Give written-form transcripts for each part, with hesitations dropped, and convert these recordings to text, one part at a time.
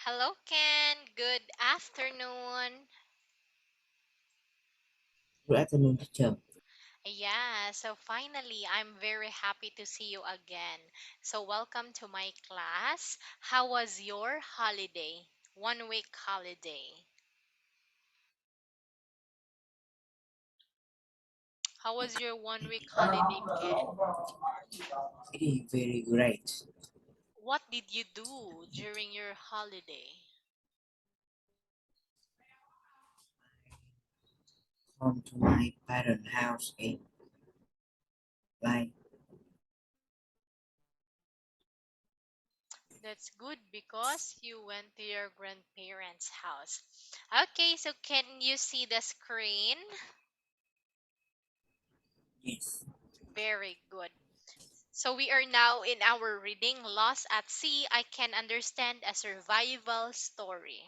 Hello, Ken. Good afternoon. Good afternoon, teacher. Yeah, so finally, I'm very happy to see you again. So, welcome to my class. How was your holiday? 1 week holiday. How was your 1 week holiday, Ken? It is very great. What did you do during your holiday? Come to my parent house and like That's good because you went to your grandparents' house. Okay, so can you see the screen? yes. Very good. So we are now in our reading Lost at Sea. I Can Understand a Survival Story.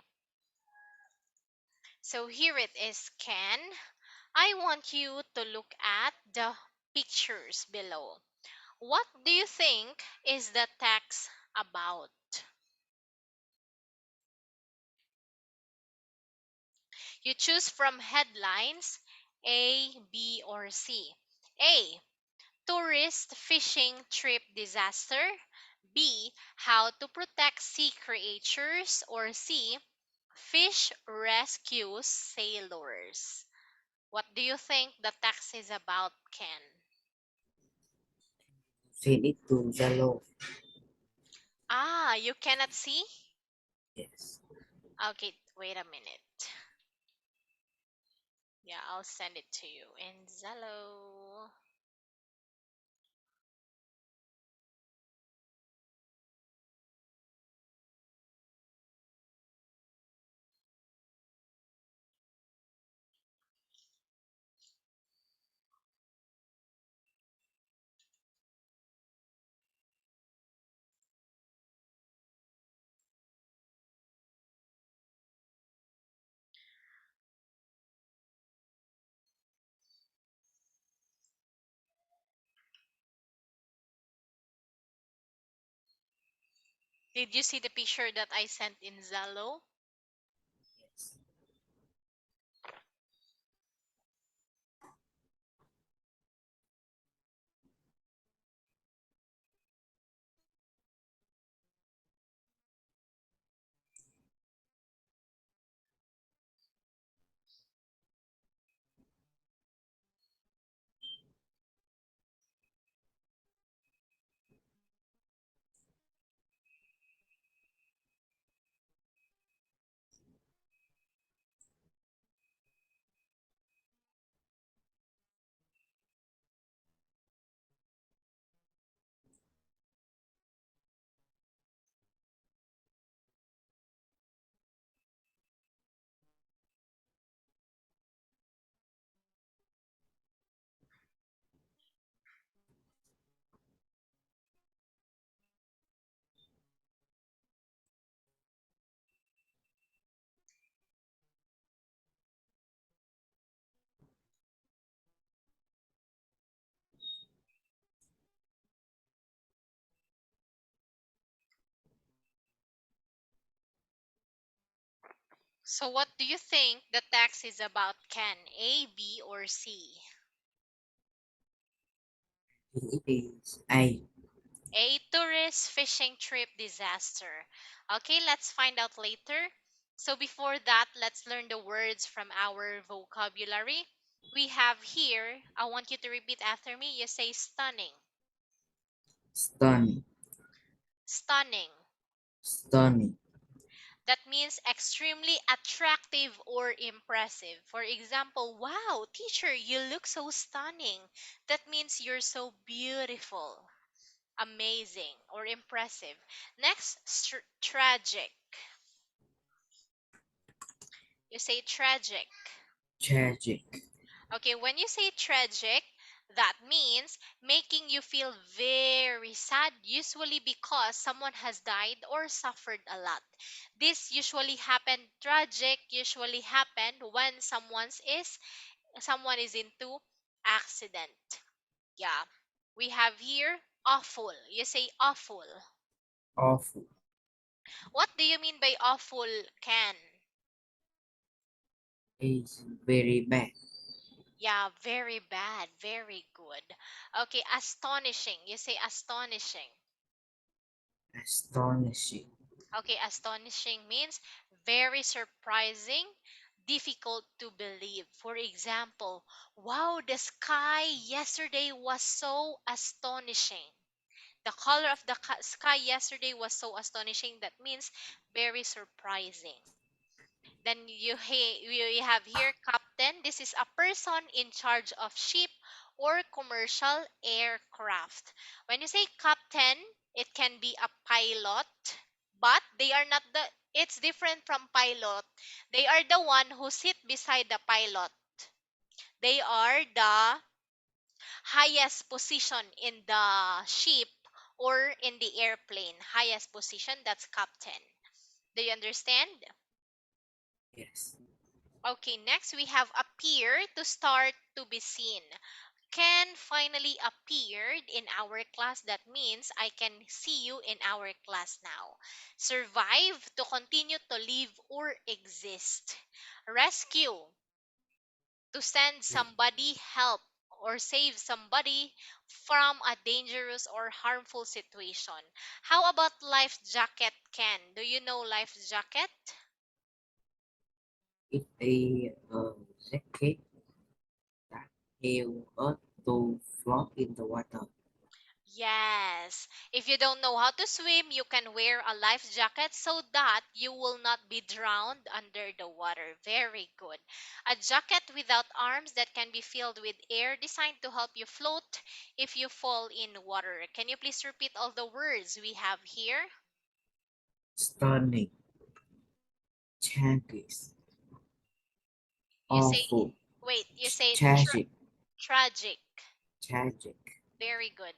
So here it is, Ken. I want you to look at the pictures below. What do you think is the text about? You choose from headlines A, B, or C. A. Tourist fishing trip disaster. B. How to protect sea creatures. Or C. Fish rescues sailors. What do you think the text is about, Ken? Send it to Zalo. Ah, you cannot see? Yes. Okay, wait a minute. Yeah, I'll send it to you in Zello. Did you see the picture that I sent in Zello? Yes. So what do you think the text is about, Ken? A, B, or C? It is A. A tourist fishing trip disaster. Okay, let's find out later. So before that, let's learn the words from our vocabulary. We have here, I want you to repeat after me. You say stunning. Stunning. Stunning. Stunning. That means extremely attractive or impressive. For example, wow, teacher, you look so stunning. That means you're so beautiful, amazing, or impressive. Next, tragic. You say tragic. Tragic. Okay, when you say tragic, that means making you feel very sad, usually because someone has died or suffered a lot. This usually happened, tragic usually happened when someone is into accident. Yeah. We have here awful. You say awful. Awful. What do you mean by awful, Ken? Is very bad. Yeah, very bad. Very good. Okay, astonishing. You say astonishing. Astonishing. Okay, astonishing means very surprising, difficult to believe. For example, wow, the sky yesterday was so astonishing. The color of the sky yesterday was so astonishing. That means very surprising. Then you have here captain. This is a person in charge of ship or commercial aircraft. When you say captain, it can be a pilot, but they are not the it's different from pilot. They are the one who sit beside the pilot. They are the highest position in the ship or in the airplane. Highest position, that's captain. Do you understand? Yes. Okay, next we have appear to start to be seen. Can finally appeared in our class. That means I can see you in our class now. Survive to continue to live or exist. Rescue to send Yes. somebody help or save somebody from a dangerous or harmful situation. How about life jacket, Ken? Do you know life jacket? It's a jacket that helps us to float in the water. Yes. If you don't know how to swim, you can wear a life jacket so that you will not be drowned under the water. Very good. A jacket without arms that can be filled with air designed to help you float if you fall in water. Can you please repeat all the words we have here? Stunning. Changes. You say, Awful. wait, you say Tragic. tragic. Tragic. Very good.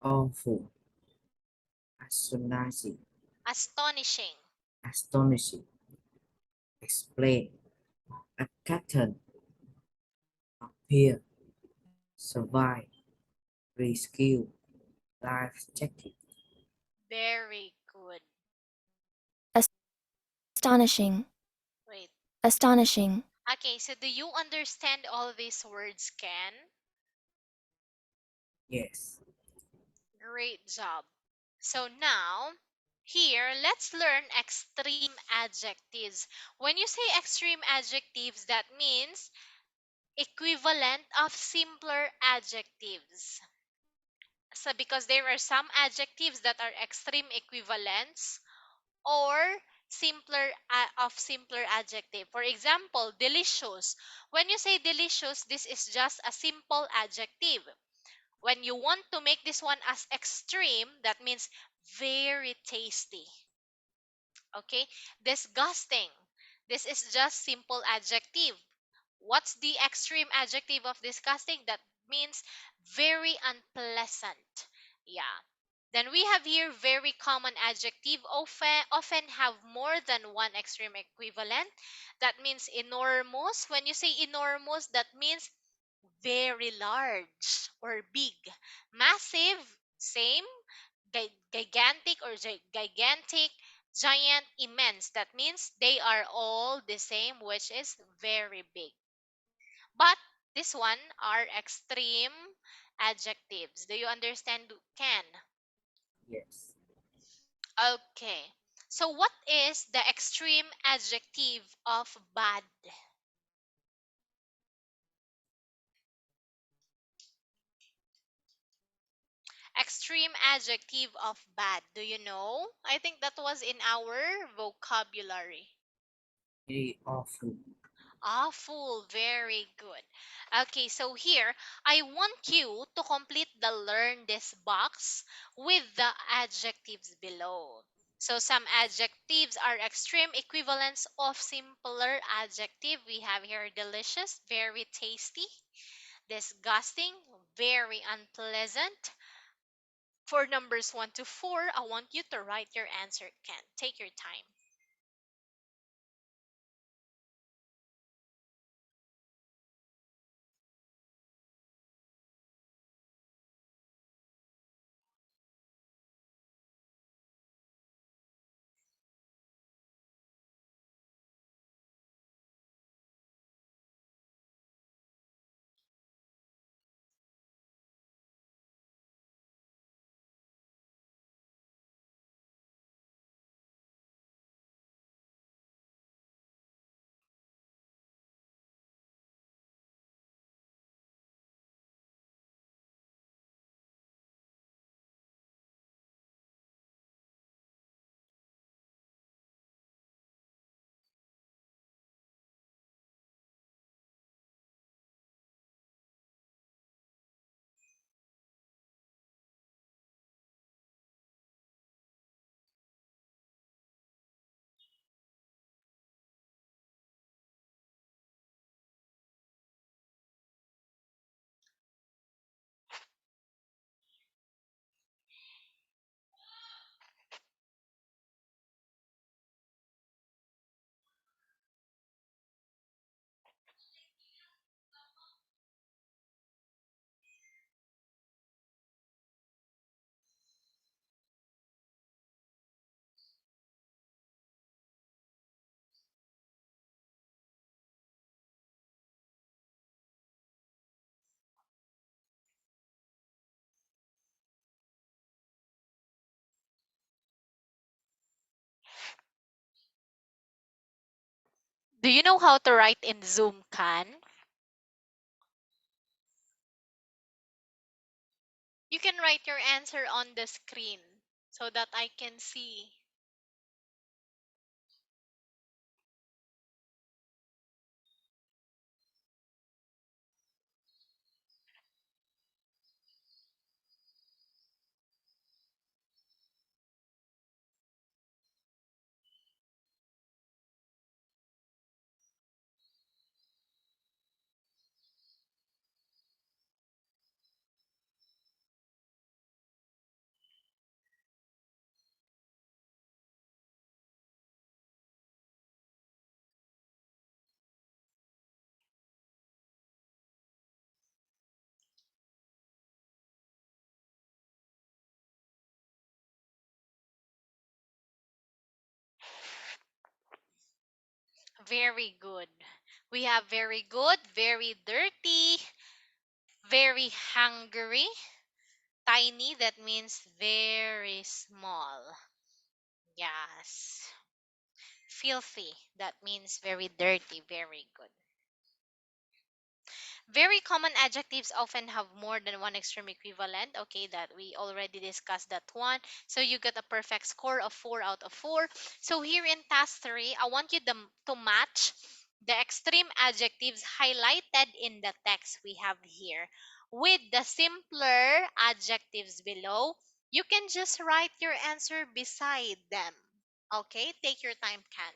Awful. Astonishing. Astonishing. Astonishing. Explain. A captain. Appear. Survive. Rescue. Life jacket. Very good. Astonishing. Wait. Astonishing. Okay, so do you understand all these words, Ken? Yes. Great job. So now, here, let's learn extreme adjectives. When you say extreme adjectives, that means equivalent of simpler adjectives. So because there are some adjectives that are extreme equivalents or simpler adjective. For example, delicious. When you say delicious, this is just a simple adjective. When you want to make this one as extreme, that means very tasty. Okay? Disgusting. This is just simple adjective. What's the extreme adjective of disgusting? That means very unpleasant. Yeah. Then we have here very common adjective often have more than one extreme equivalent. That means enormous. When you say enormous, that means very large or big. Massive, same. Gigantic or gigantic, giant, immense. That means they are all the same, which is very big. But this one are extreme adjectives. Do you understand, Ken? Yes. Okay. So what is the extreme adjective of bad? Extreme adjective of bad. Do you know? I think that was in our vocabulary. Very awful. Awful. Very good. Okay, so here I want you to complete the learn this box with the adjectives below. So some adjectives are extreme equivalents of simpler adjective. We have here delicious, very tasty, disgusting, very unpleasant. For numbers 1 to 4, I want you to write your answer, Ken. Take your time. Do you know how to write in Zoom, Can? You can write your answer on the screen so that I can see. Very good. We have very good, very dirty, very hungry, tiny, that means very small. Yes. Filthy, that means very dirty, very good. Very common adjectives often have more than one extreme equivalent. Okay, that we already discussed that one. So you got a perfect score of 4 out of 4. So here in task 3, I want you to match the extreme adjectives highlighted in the text we have here with the simpler adjectives below. You can just write your answer beside them. Okay, take your time, Can.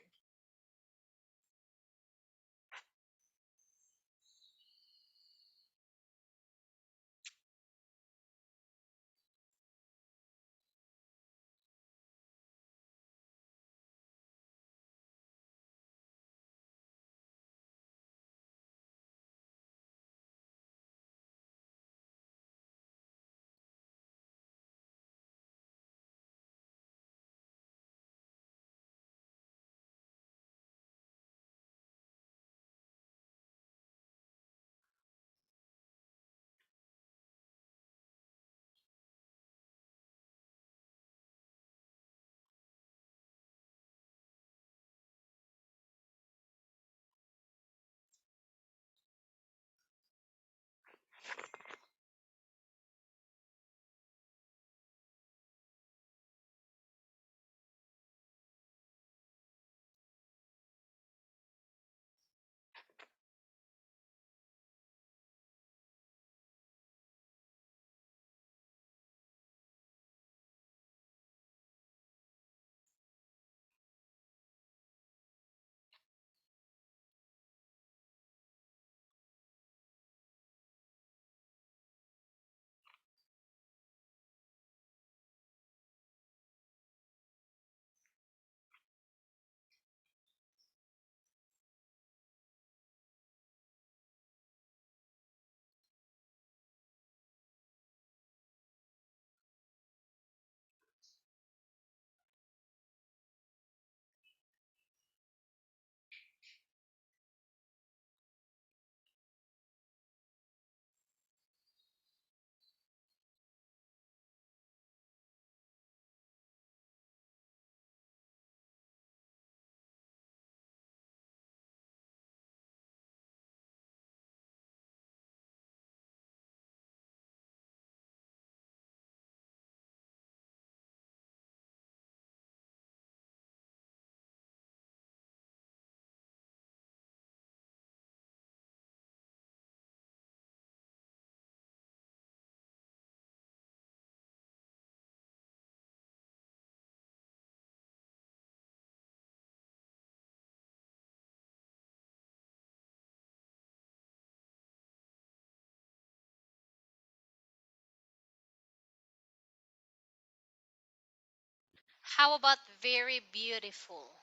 How about very beautiful?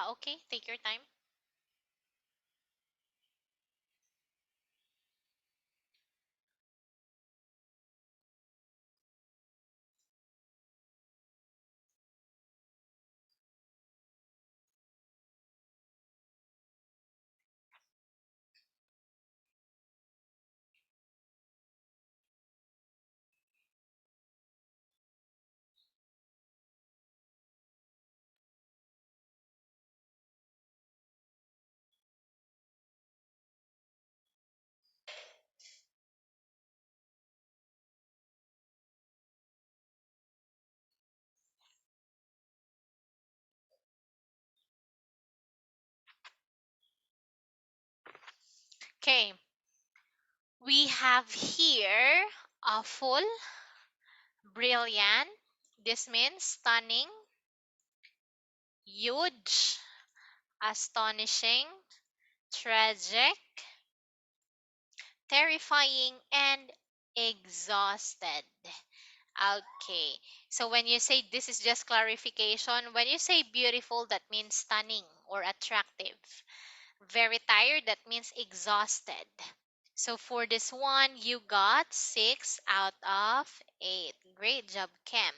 Okay, take your time. Okay, we have here a full, brilliant. This means stunning, huge, astonishing, tragic, terrifying, and exhausted. Okay. So when you say this is just clarification, when you say beautiful, that means stunning or attractive. Very tired, that means exhausted. So for this one, you got 6 out of 8. Great job, Kem.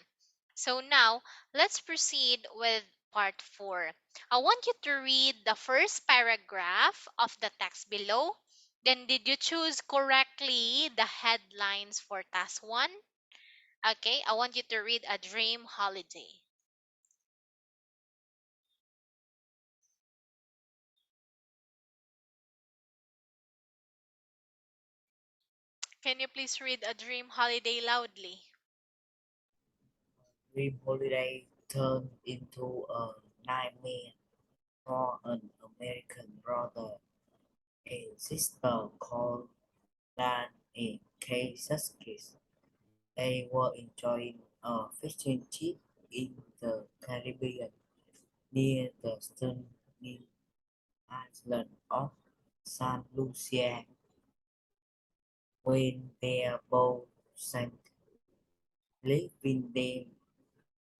So now, let's proceed with part 4. I want you to read the first paragraph of the text below. Then, did you choose correctly the headlines for task 1? Okay, I want you to read A Dream Holiday. Can you please read A Dream Holiday loudly? Dream holiday turned into a nightmare for an American brother and sister called Dan and Kay Suskis. They were enjoying a fishing trip in the Caribbean near the stunning island of San Lucia when their boat sank, leaving them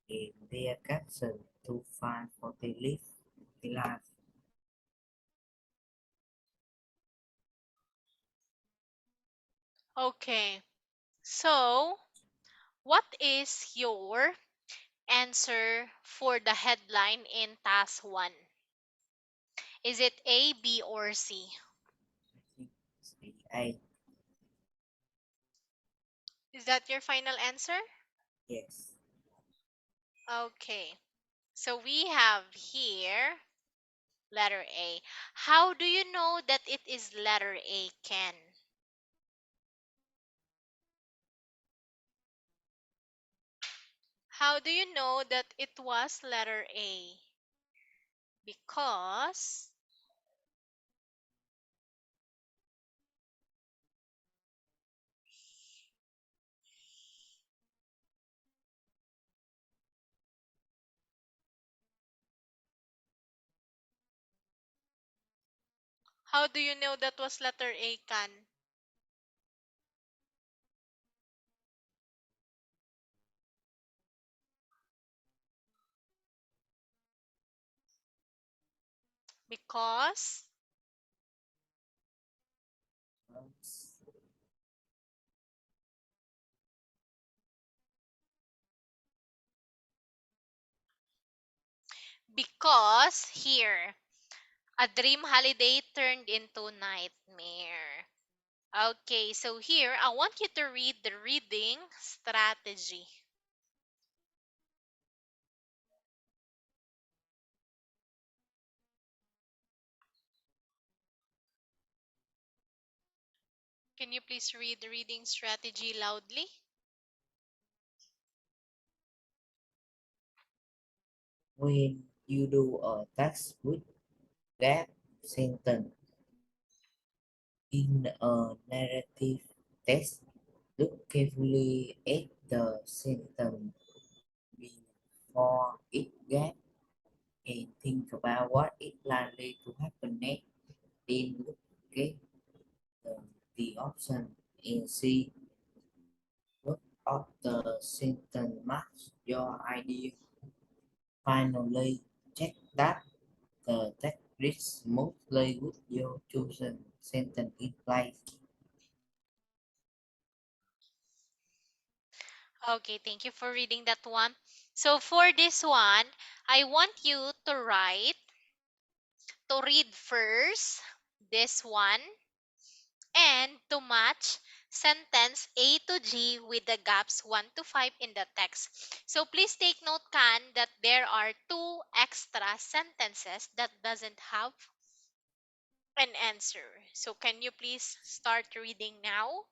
in their capsule to find for their life. Okay, so what is your answer for the headline in task 1? Is it A, B, or C? I think it's the A. Is that your final answer? Yes. Okay, so we have here letter A. How do you know that it is letter A, Ken? How do you know that it was letter A? Because how do you know that was letter A, Kan? Because because here a dream holiday turned into nightmare. Okay, so here I want you to read the reading strategy. Can you please read the reading strategy loudly? When you do a task with gap sentence in a narrative text, look carefully at the sentence before it gap and think about what is likely to happen next. Then look at the, the option and see what of the sentence match your idea. Finally, check that the text reads smoothly with your chosen sentence in place. Okay, thank you for reading that one. So for this one, I want you to read first this one and to match sentence A to G with the gaps 1 to 5 in the text. So please take note, Kan, that there are two extra sentences that doesn't have an answer. So can you please start reading now?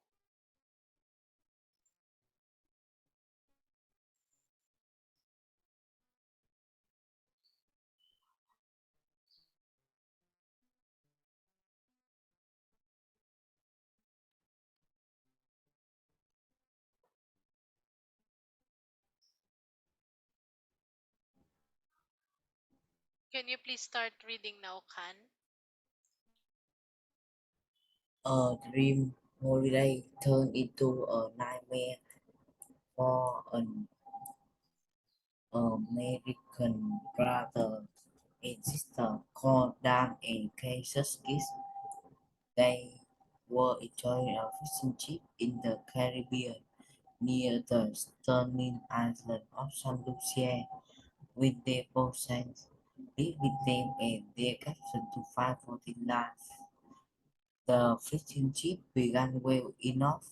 Can you please start reading now, Kan? A dream holiday turned into a nightmare for an American brother and sister called Dan and Kansas Kids. They were enjoying a fishing trip in the Caribbean near the stunning island of Saint Lucia with their boat sank. Live with them and their captain to fight for their life. The fishing trip began well enough.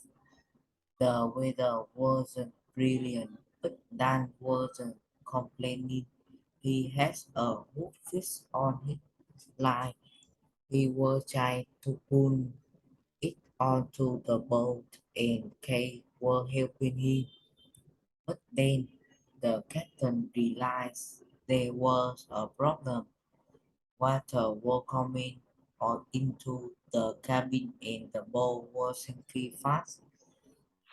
The weather wasn't brilliant, but Dan wasn't complaining. He has a hook fish on his line. He was trying to pull it onto the boat, and Kay was helping him. But then the captain realized there was a problem. Water was coming on into the cabin and the boat was sinking fast.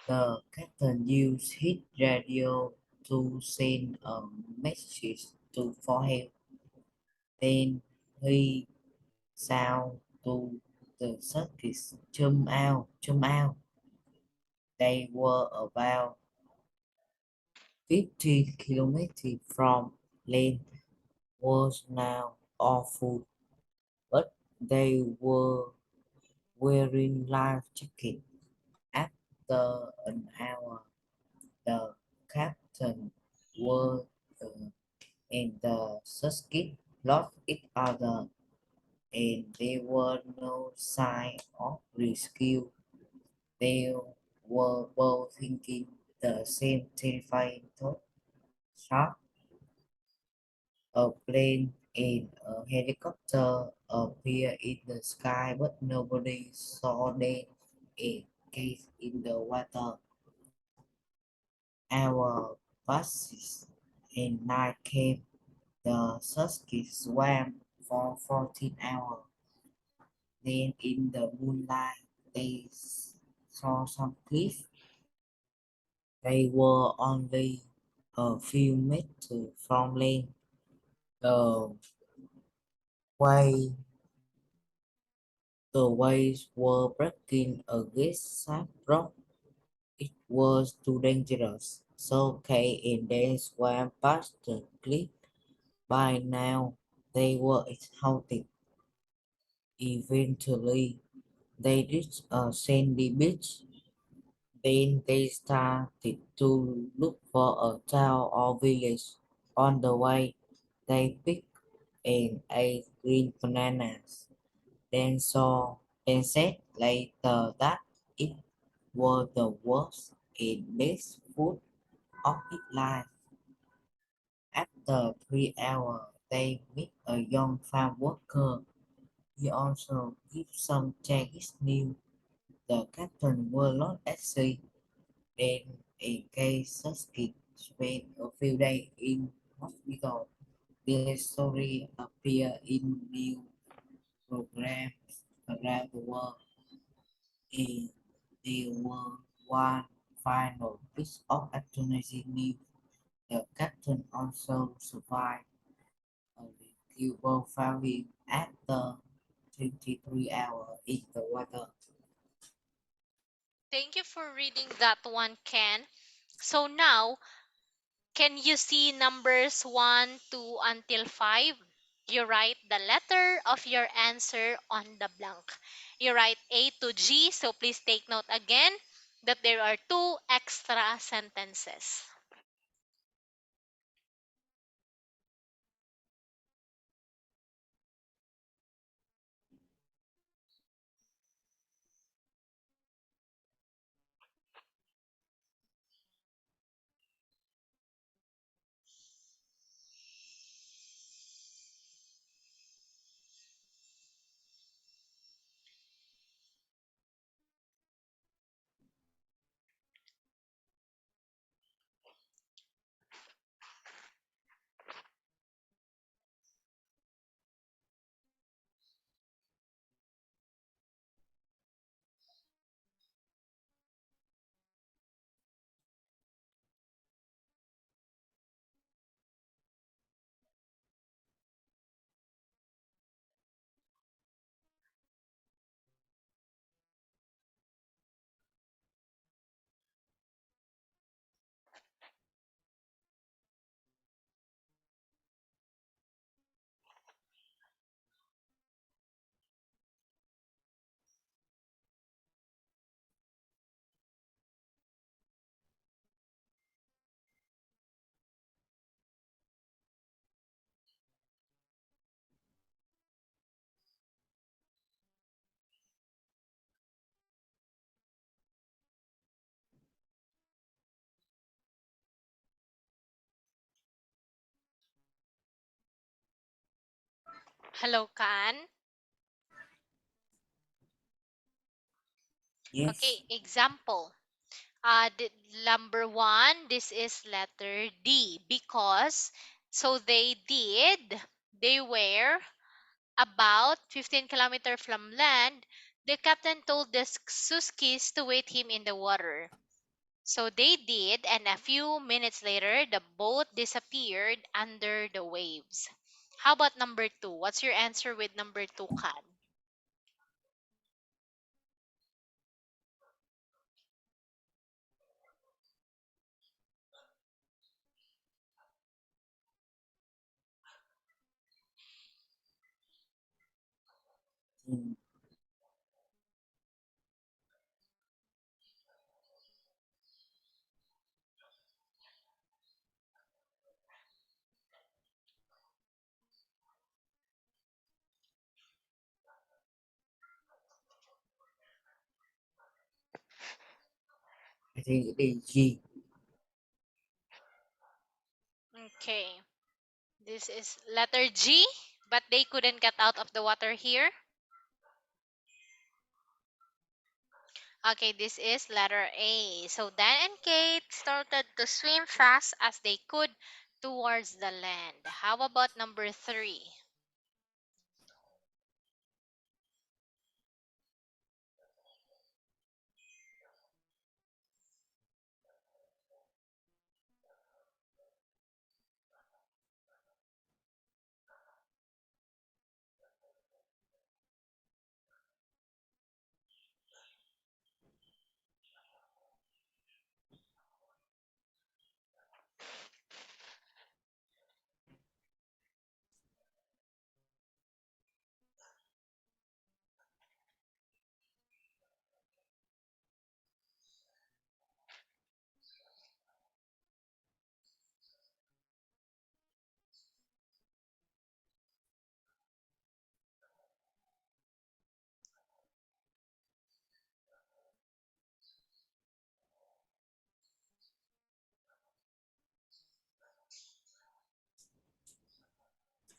The captain used his radio to send a message for help. Then he shouted to the circus, "Jump out, jump out." They were about 50 kilometers from land, was now awful, but they were wearing life jackets. After an hour, the captain was and the circuit lost each other, and there were no sign of rescue. They were both thinking the same terrifying thought. Shark, a plane, and a helicopter appeared in the sky, but nobody saw them. A case in the water. Hour passes, and night came. The circuit swam for 14 hours. Then in the moonlight they saw some cliffs. They were only a few meters from land. The way the waves were breaking against sharp rock. It was too dangerous. So Kay and Dan swam past the cliff. By now they were exhausted. Eventually they reached a sandy beach. Then they started to look for a town or village. On the way, they picked and ate green bananas. Then saw and said later that it was the worst and best food of his life. After 3 hours, they met a young farm worker. He also gives some Chinese news. The captain was lost at sea. Then a case suspect spent a few days in hospital. Their story appeared in new programs around the world, and there was one final piece of astonishing news. The captain also survived. A rescue found him after 23 hours in the water. Thank you for reading that one, Ken. So now, can you see numbers 1, 2 until 5? You write the letter of your answer on the blank. You write A to G, so please take note again that there are two extra sentences. Hello, Kan. Okay, Yes. example. The number one, this is letter D because so they were about 15 kilometers from land. The captain told the Suskis to wait him in the water. So they did, and a few minutes later, the boat disappeared under the waves. How about number two? What's your answer with number two, Kan? think, I think it is G. Okay, this is letter G, but they couldn't get out of the water here. Okay, this is letter A. So Dan and Kate started to swim fast as they could towards the land. How about number three?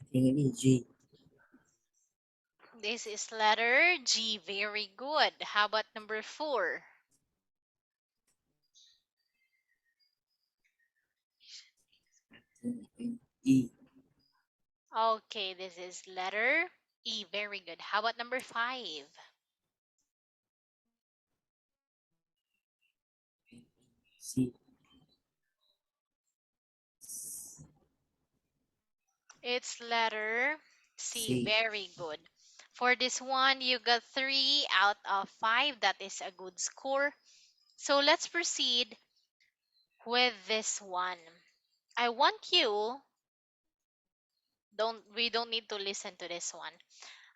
I think it is G. This is letter G. Very good. How about number four? I think E. Okay, this is letter E. Very good. How about number five? C. It's letter C. C. Very good. For this one, you got 3 out of 5. That is a good score. So let's proceed with this one. I want you don't need to listen to this one.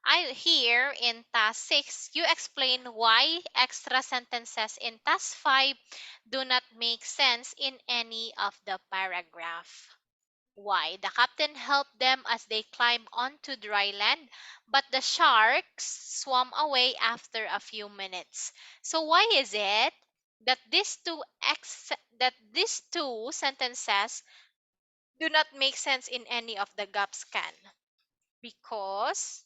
I here in task 6 you explain why extra sentences in task 5 do not make sense in any of the paragraph. Why? The captain helped them as they climbed onto dry land, but the sharks swam away after a few minutes. So why is it that these two sentences do not make sense in any of the gaps can? Because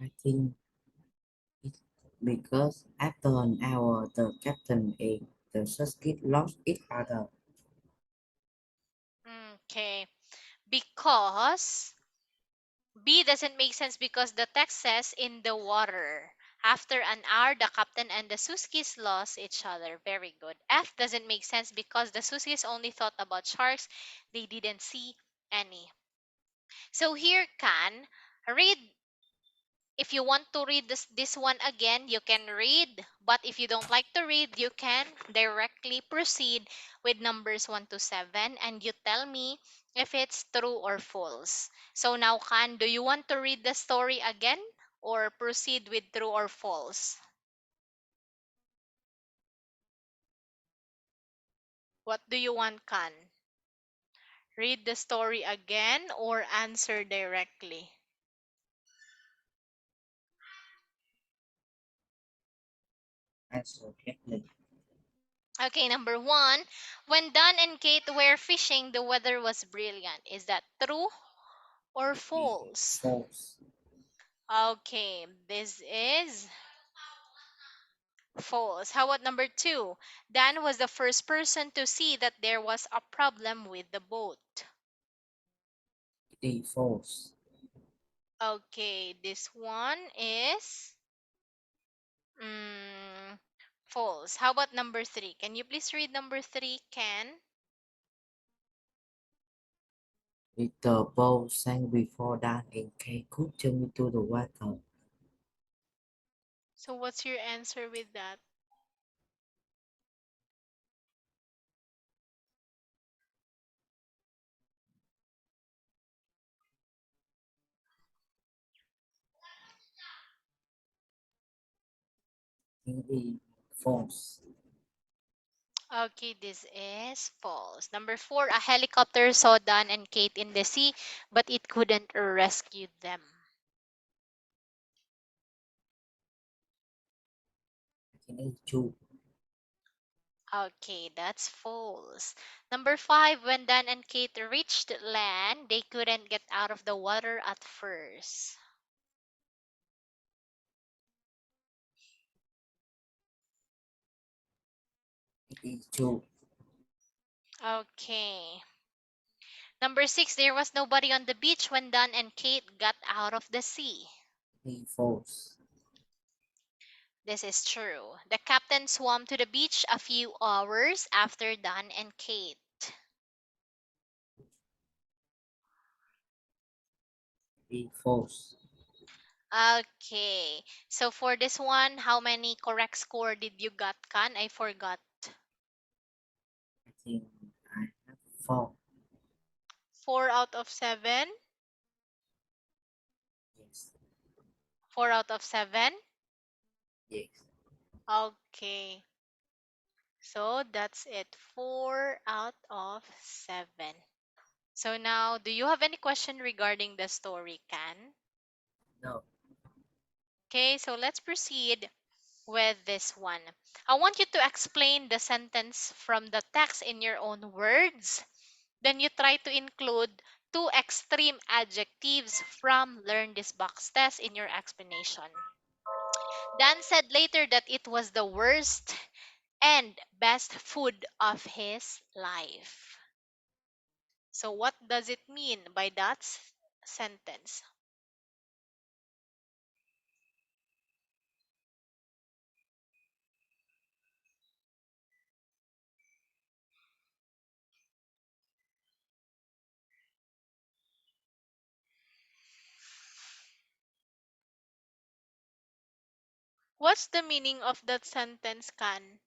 I think it's because after an hour, the captain and the circuit lost each other. okay, because B doesn't make sense because the text says in the water. After an hour, the captain and the Suskis lost each other. Very good. F doesn't make sense because the Suskis only thought about sharks. They didn't see any. So here can read. If you want to read this one again, you can read. But if you don't like to read, you can directly proceed with numbers 1 to 7 and you tell me if it's true or false. So now, Khan, do you want to read the story again or proceed with true or false? What do you want, Khan? Read the story again or answer directly? answer carefully. Okay, number one. When Dan and Kate were fishing, the weather was brilliant. Is that true or The false? false. Okay, this is false. How about number two? Dan was the first person to see that there was a problem with the boat. The false. Okay, this one is mm, false. How about number three? Can you please read number three, Ken? With the boat sank before Dan and Kate could jump into the water. So, what's your answer with that? The false. Okay, this is false. Number four, a helicopter saw Dan and Kate in the sea, but it couldn't rescue them. The true. Okay, that's false. Number five, when Dan and Kate reached land, they couldn't get out of the water at first. The true. Okay. Number six, there was nobody on the beach when Dan and Kate got out of the sea. The false. This is true. The captain swam to the beach a few hours after Dan and Kate. The false. Okay. So for this one, how many correct score did you got, Kan? I forgot. I think I have four. 4 out of 7? Yes. 4 out of 7? Yes. Okay. So that's it. 4 out of 7. So now, do you have any question regarding the story, Kan? No. Okay, so let's proceed with this one. I want you to explain the sentence from the text in your own words. Then you try to include two extreme adjectives from Learn This Box test in your explanation. Dan said later that it was the worst and best food of his life. So, what does it mean by that sentence? What's the meaning of that sentence, Kan?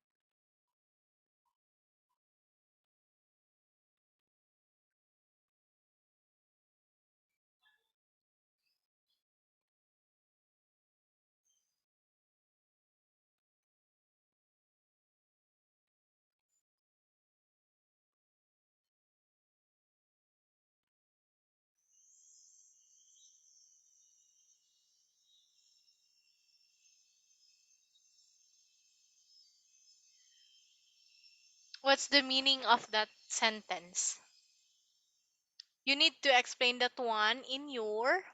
What's the meaning of that sentence? You need to explain that one in your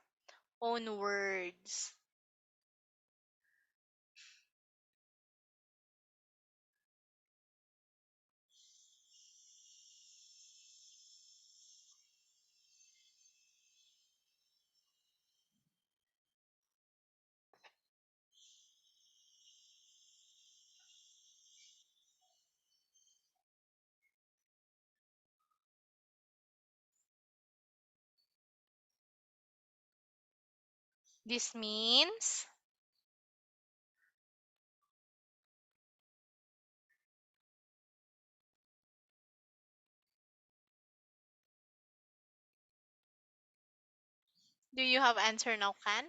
own words. This means, do you have answer now, Kan?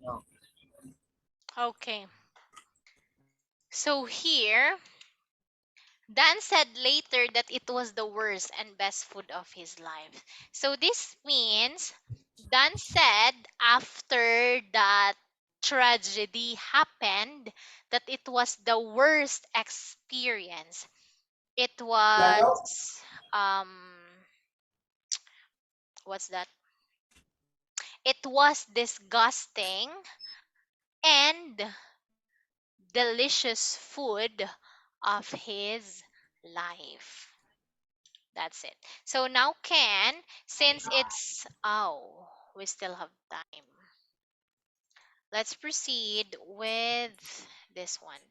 No. Okay. So here, Dan said later that it was the worst and best food of his life. So this means Dan said after that tragedy happened that it was the worst experience. It was what's that? It was disgusting and delicious food of his life. That's it. So now, Ken, since it's, oh, we still have time. Let's proceed with this one.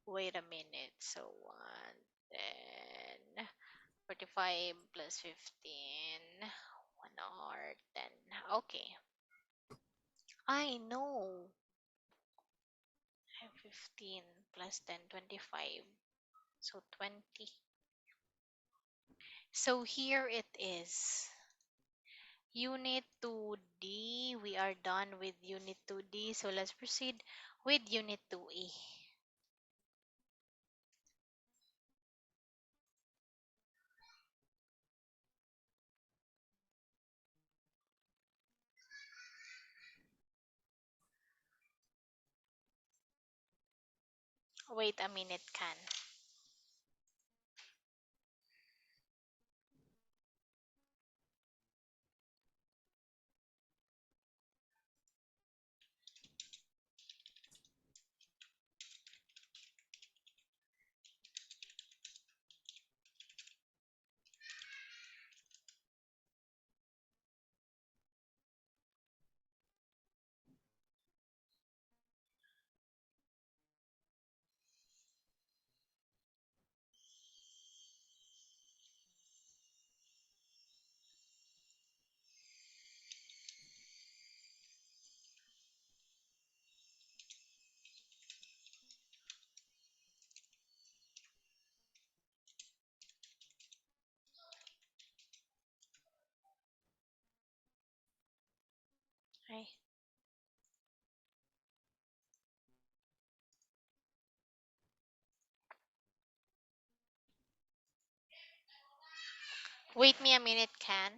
Wait a minute. So 1, 45 plus 15, 1 hour, 10. Okay. I know. 15 plus 10, 25. So 20. So here it is. Unit 2D. We are done with Unit 2D. So let's proceed with Unit 2E. Wait a minute, Can. Ay. Wait me a minute, Can.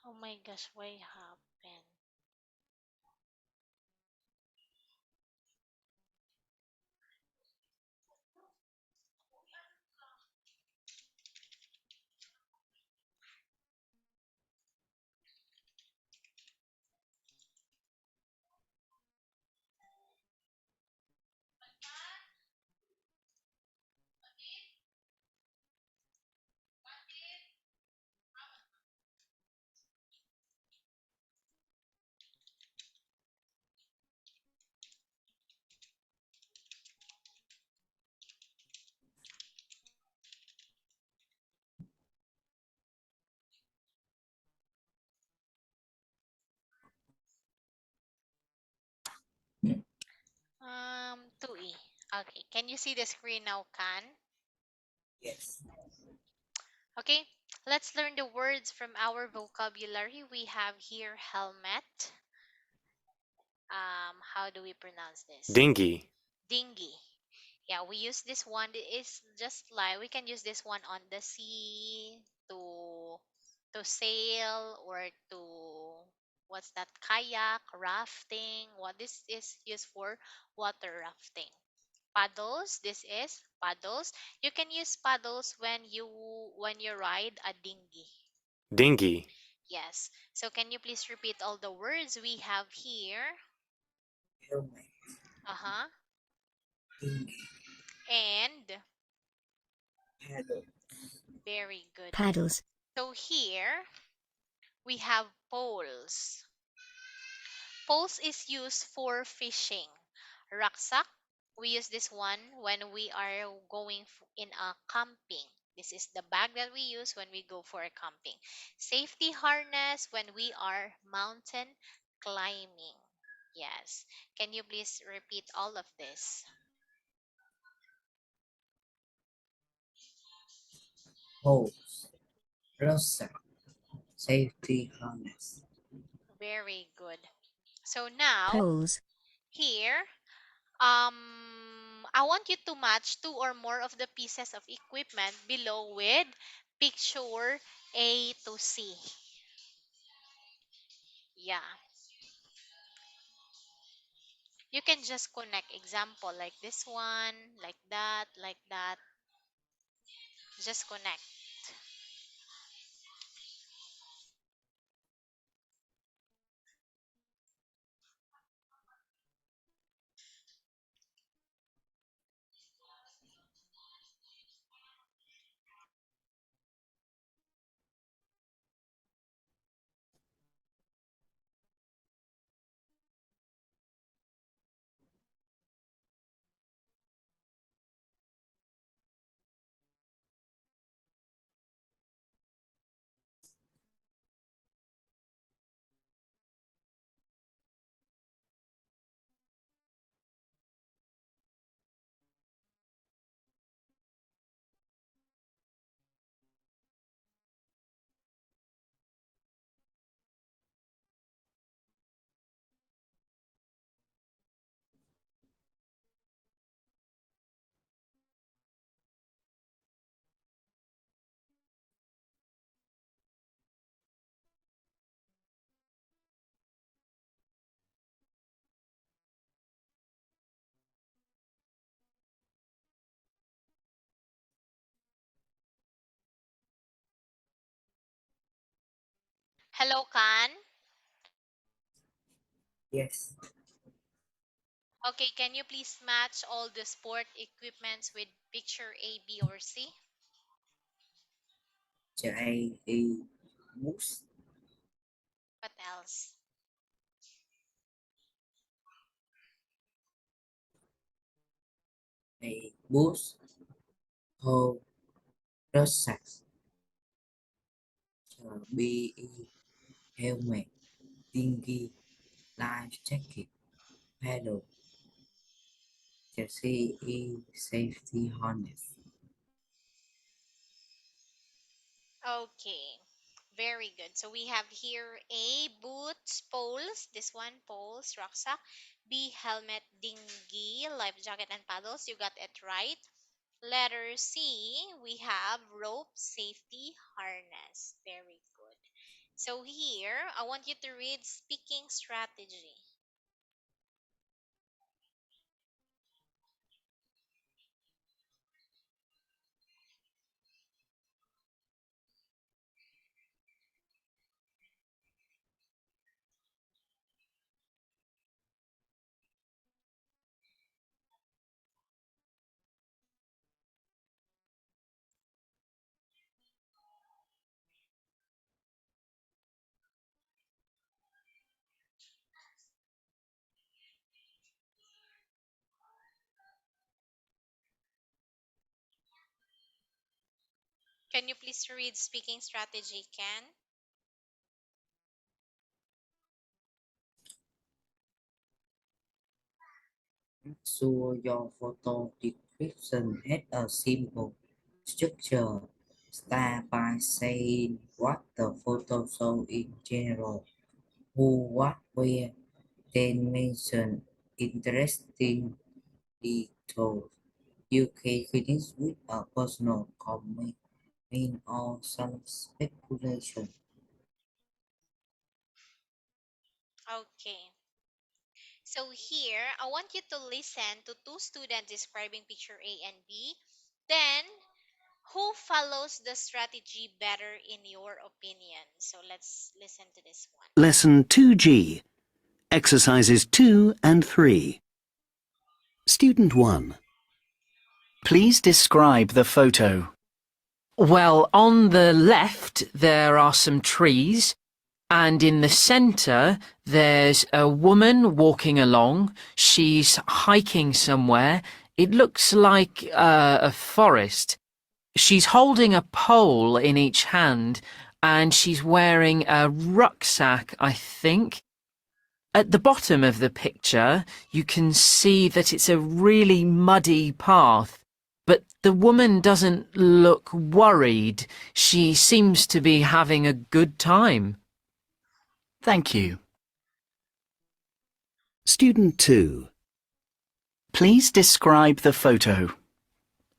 Oh my gosh, what happened? Hmm. 2E. Okay, can you see the screen now, Can? Yes. Okay, let's learn the words from our vocabulary. We have here helmet. How do we pronounce this? Dingy. Dinghy. Yeah, we use this one. It's just like we can use this one on the sea to sail or to what's that, kayak, rafting. What this is used for, water rafting. Paddles, this is paddles. You can use paddles when you ride a dinghy. Dingy. Yes. So can you please repeat all the words we have here? Helmet. Uh-huh. Dinghy. And Paddle. very good. paddles, So here we have poles. Poles is used for fishing. Rucksack, we use this one when we are going in a camping. This is the bag that we use when we go for a camping. Safety harness when we are mountain climbing. Yes. Can you please repeat all of this? hose, rucksack, safety harness. Very good. So now, Pose. here, I want you to match two or more of the pieces of equipment below with picture A to C. Yeah. You can just connect example like this one, like that, like that. Just connect. Hello, Kan. Yes, Okay, can you please match all the sport equipments with picture A, B, or C? J E boost, What else? A boost, hose, rucksack, B E helmet, dinghy, life jacket, paddle, C E safety harness. Okay, very good. So we have here A, boots, poles, this one, poles, rucksack. B, helmet, dinghy, life jacket, and paddles. You got it right. Letter C, we have rope, safety, harness. Very good. So here, I want you to read speaking strategy. Can you please read speaking strategy, Ken? So your photo description has a simple structure. Start by saying what the photo shows in general, who, what, where, then mention interesting details. You can finish with a personal comment or some speculation. Okay. So here, I want you to listen to two students describing picture A and B. Then, who follows the strategy better in your opinion? So let's listen to this one. Lesson 2G, Exercises 2 and 3. Student 1. Please describe the photo. Well, on the left, there are some trees, and in the centre, there's a woman walking along. She's hiking somewhere. It looks like a forest. She's holding a pole in each hand, and she's wearing a rucksack, I think. At the bottom of the picture, you can see that it's a really muddy path, but the woman doesn't look worried. She seems to be having a good time. Thank you. Student 2. Please describe the photo.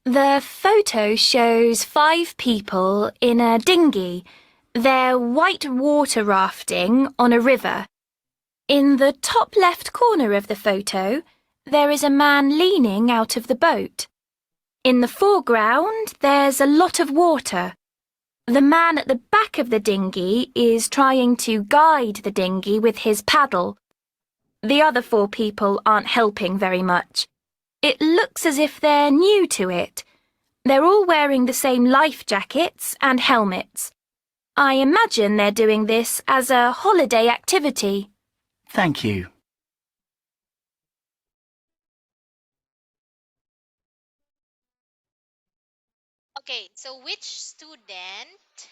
The photo shows 5 people in a dinghy. They're white water rafting on a river. In the top left corner of the photo, there is a man leaning out of the boat. In the foreground, there's a lot of water. The man at the back of the dinghy is trying to guide the dinghy with his paddle. The other 4 people aren't helping very much. It looks as if they're new to it. They're all wearing the same life jackets and helmets. I imagine they're doing this as a holiday activity. Thank you. Okay, so which student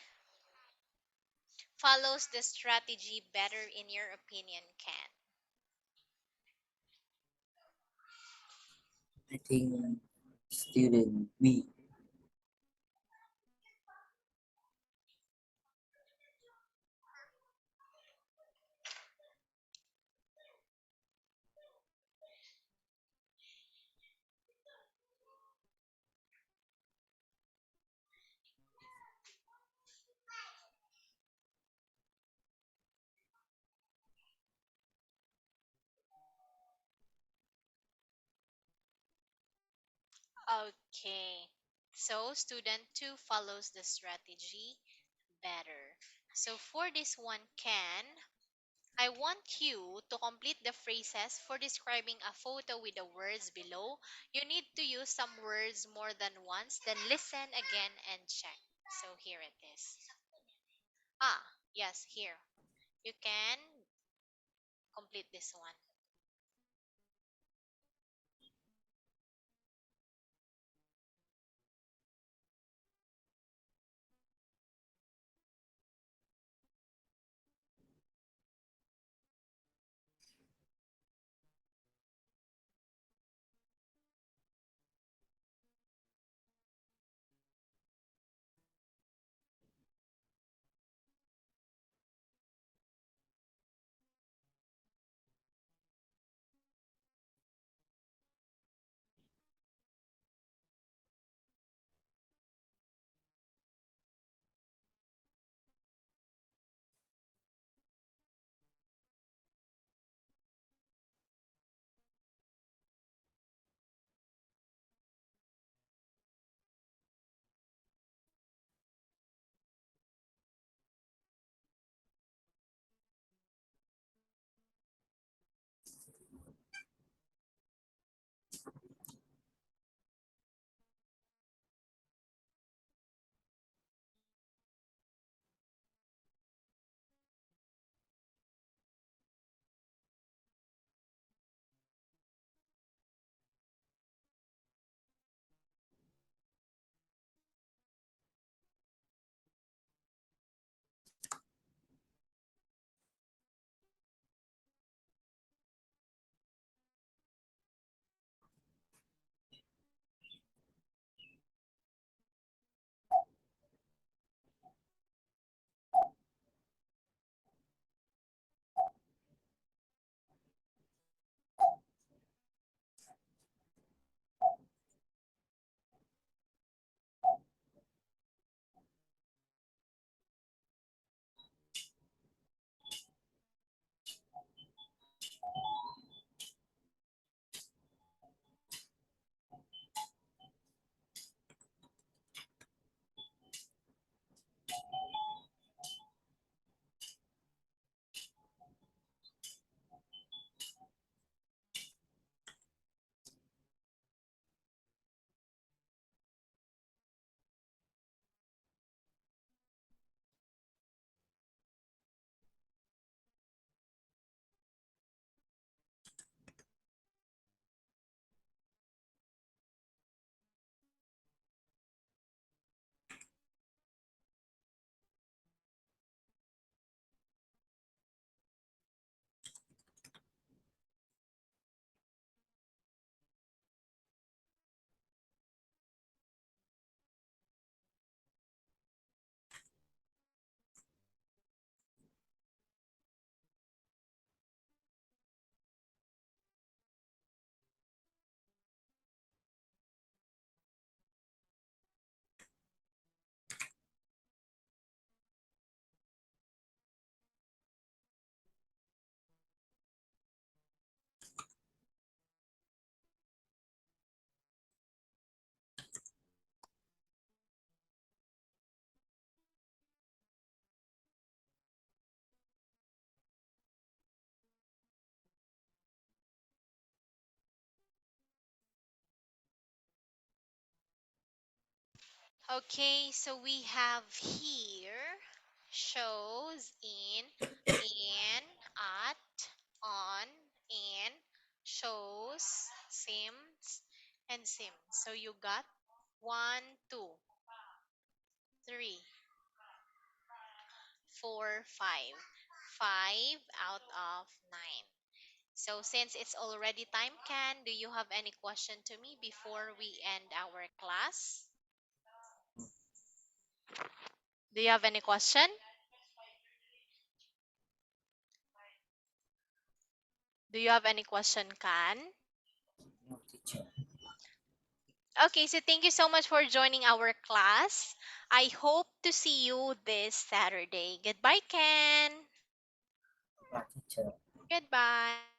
follows the strategy better in your opinion, Ken? I think student B. Okay, so student 2 follows the strategy better. So for this one, Ken, I want you to complete the phrases for describing a photo with the words below. You need to use some words more than once, then listen again and check. So here it is. Ah, yes, here. You can complete this one. Okay, so we have here shows in, at, on, in, shows, sims, and sims. So you got one, two, three, four, five. Five out of nine. So since it's already time, Can, do you have any question to me before we end our class? Do you have any question? Do you have any question, Can? No, teacher. Okay, so thank you so much for joining our class. I hope to see you this Saturday. Goodbye, Ken. Bye, teacher. Goodbye.